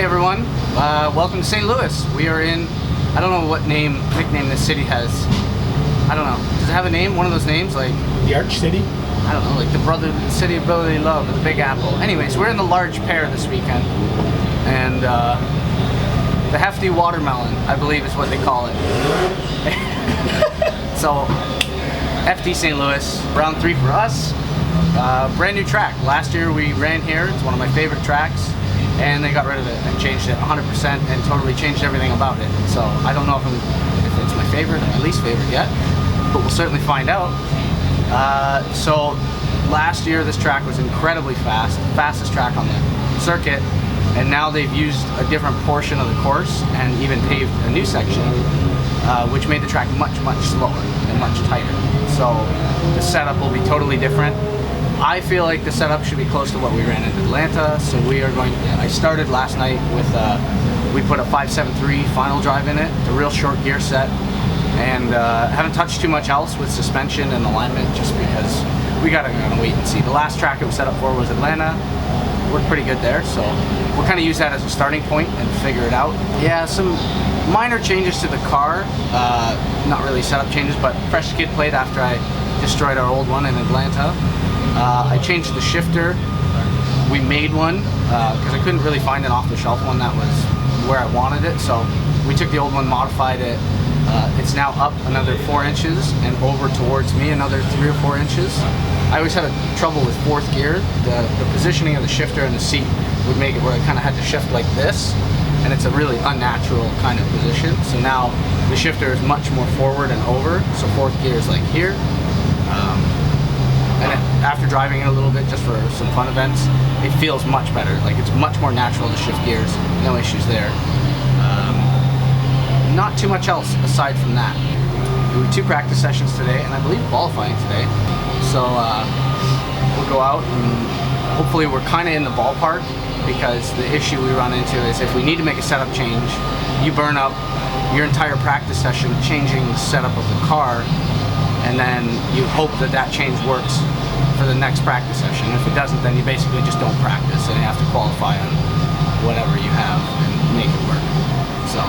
Hey everyone, welcome to St. Louis. We are in, I don't know what nickname this city has. I don't know. Does it have a name? One of those names like? The Arch City? I don't know, like the city of brotherly love, or the Big Apple. Anyways, we're in the large pear this weekend. And the hefty watermelon, I believe is what they call it. So, FD St. Louis, round 3 for us. Brand new track. Last year we ran here. It's one of my favorite tracks, and they got rid of it and changed it 100% and totally changed everything about it. So I don't know if it's my favorite or my least favorite yet, but we'll certainly find out. So last year this track was incredibly fast, fastest track on the circuit, and now they've used a different portion of the course and even paved a new section, which made the track much slower and much tighter. So the setup will be totally different. I feel like the setup should be close to what we ran in Atlanta, so we are going. I started last night with we put a 573 final drive in it, a real short gear set, and haven't touched too much else with suspension and alignment just because we gotta wait and see. The last track it was set up for was Atlanta. Worked pretty good there, so we'll kind of use that as a starting point and figure it out. Yeah, some minor changes to the car, not really setup changes, but fresh skid plate after I destroyed our old one in Atlanta. I changed the shifter. We made one because I couldn't really find an off-the-shelf one that was where I wanted it, so we took the old one, modified it. It's now up another 4 inches and over towards me another 3 or 4 inches. I always had trouble with 4th gear. The positioning of the shifter and the seat would make it where I kind of had to shift like this, and it's a really unnatural kind of position. So now the shifter is much more forward and over, so 4th gear is like here. And after driving it a little bit just for some fun events, it feels much better. Like it's much more natural to shift gears, no issues there. Not too much else aside from that. We had 2 practice sessions today, and I believe qualifying today. So we'll go out and hopefully we're kind of in the ballpark, because the issue we run into is if we need to make a setup change, you burn up your entire practice session changing the setup of the car, and then you hope that that change works for the next practice session. If it doesn't, then you basically just don't practice and you have to qualify on whatever you have and make it work. So.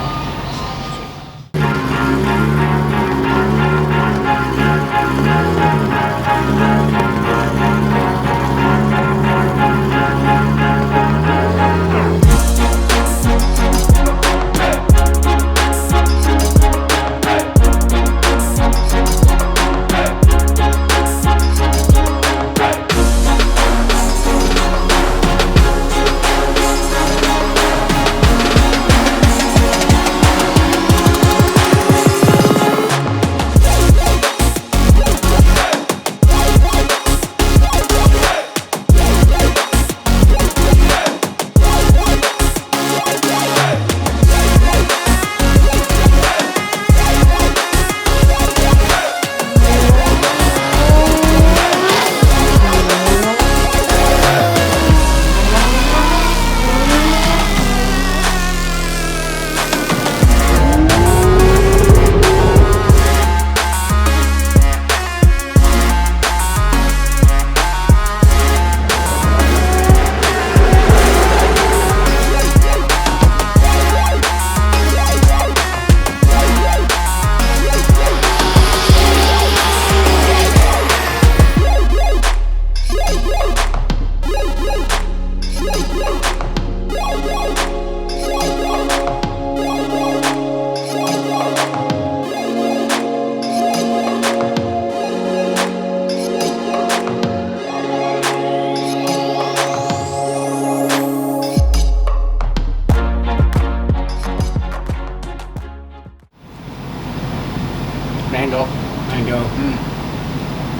Mango.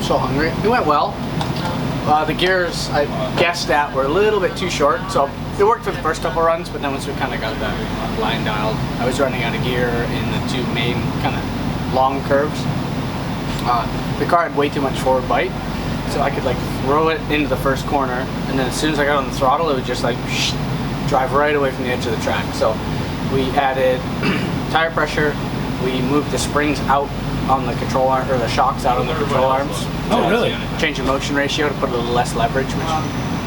So hungry. It went well. The gears I guessed at were a little bit too short, so it worked for the first couple runs, but then once we kind of got the line dialed, I was running out of gear in the 2 main kind of long curves. The car had way too much forward bite, so I could like throw it into the first corner, and then as soon as I got on the throttle, it would just like drive right away from the edge of the track. So we added tire pressure, we moved the springs out on the control arm, or the shocks out on the control arms. Oh, really? Change the motion ratio to put a little less leverage, which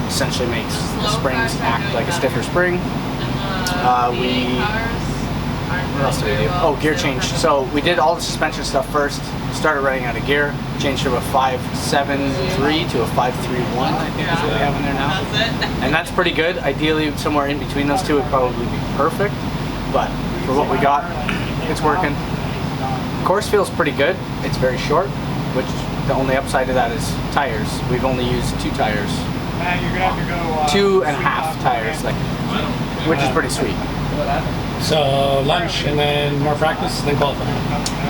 essentially makes the springs act like a stiffer spring. What else did we do? Oh, gear change. So we did all the suspension stuff first. Started running out of gear. Changed from a 5.73 to a 5.31. I think is what we have in there now. And that's pretty good. Ideally, somewhere in between those two would probably be perfect. But for what we got, it's working. Course feels pretty good. It's very short, which the only upside to that is tires. We've only used 2 tires. You're gonna have to go, 2.5 tires, which is pretty sweet. So lunch and then more practice, then qualifying.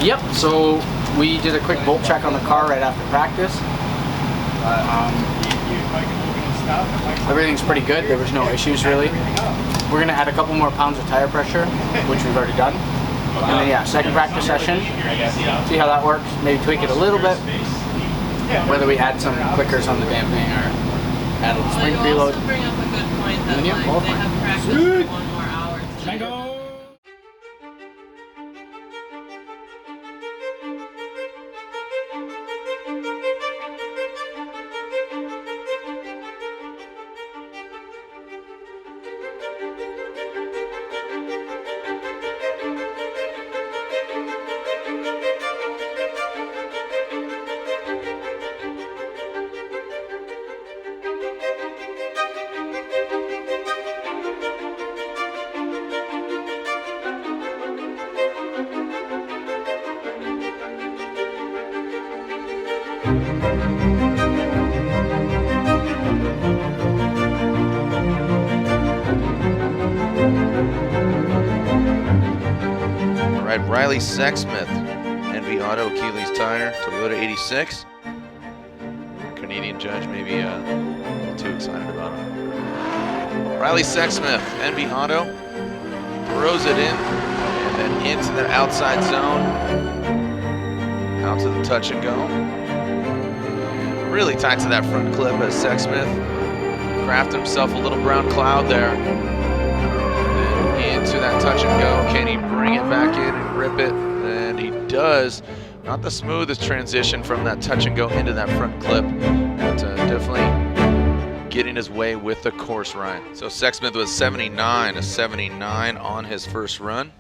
Yep, so we did a quick bolt check on the car right after practice. Everything's pretty good. There was no issues really. We're gonna add a couple more pounds of tire pressure, which we've already done. And then yeah, second practice session. See how that works. Maybe tweak it a little bit. Whether we add some clickers on the damping or add a little spring preload. Also bring up a good point that And then, yeah, like, qualifying. they have practice for 1 more hour. Mango! All right, Riley Sexsmith, NV Auto, Achilles Tire, Toyota 86. Canadian judge maybe a little too excited about him. Riley Sexsmith, NV Auto, throws it in, and then into the outside zone, out to the touch and go. And really tight to that front clip as Sexsmith crafted himself a little brown cloud there. And into that touch and go. Can he bring it back in and rip it? And he does. Not the smoothest transition from that touch and go into that front clip, but definitely getting his way with the course ride. So Sexsmith was 79, a 79 on his first run.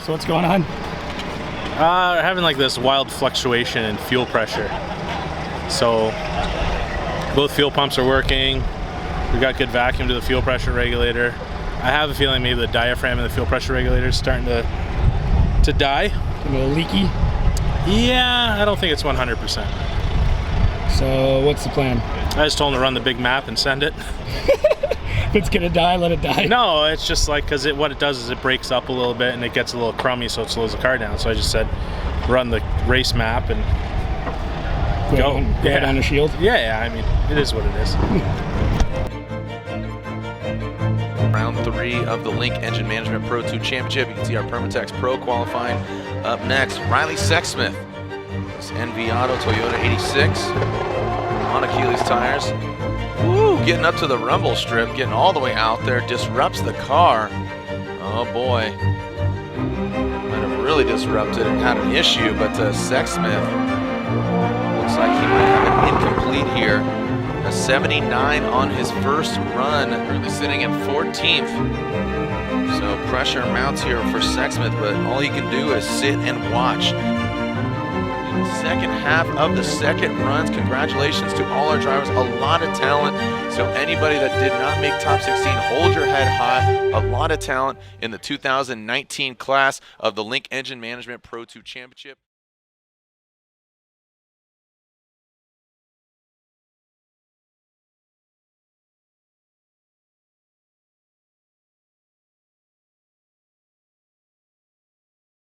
So what's going on? Having like this wild fluctuation in fuel pressure. So both fuel pumps are working. We got good vacuum to the fuel pressure regulator. I have a feeling maybe the diaphragm in the fuel pressure regulator is starting to die. A little leaky. Yeah, I don't think it's 100%. So what's the plan? I just told him to run the big map and send it. If it's gonna die, let it die. No, it's just like, because what it does is it breaks up a little bit and it gets a little crummy, so it slows the car down. So I just said, run the race map and go. Go down the shield. Yeah, I mean, it is what it is. Round 3 of the Link Engine Management Pro 2 Championship. You can see our Permatex Pro qualifying. Up next, Riley Sexsmith. This NV Auto Toyota 86 on Achilles tires. Woo, getting up to the rumble strip, getting all the way out there, disrupts the car. Oh boy. Might have really disrupted and had an issue, but Sexsmith looks like he might have an incomplete here. A 79 on his first run, currently sitting in 14th. So pressure mounts here for Sexsmith, but all he can do is sit and watch. In the second half of the second runs, congratulations to all our drivers. A lot of talent. So anybody that did not make top 16, hold your head high. A lot of talent in the 2019 class of the Link Engine Management Pro 2 Championship.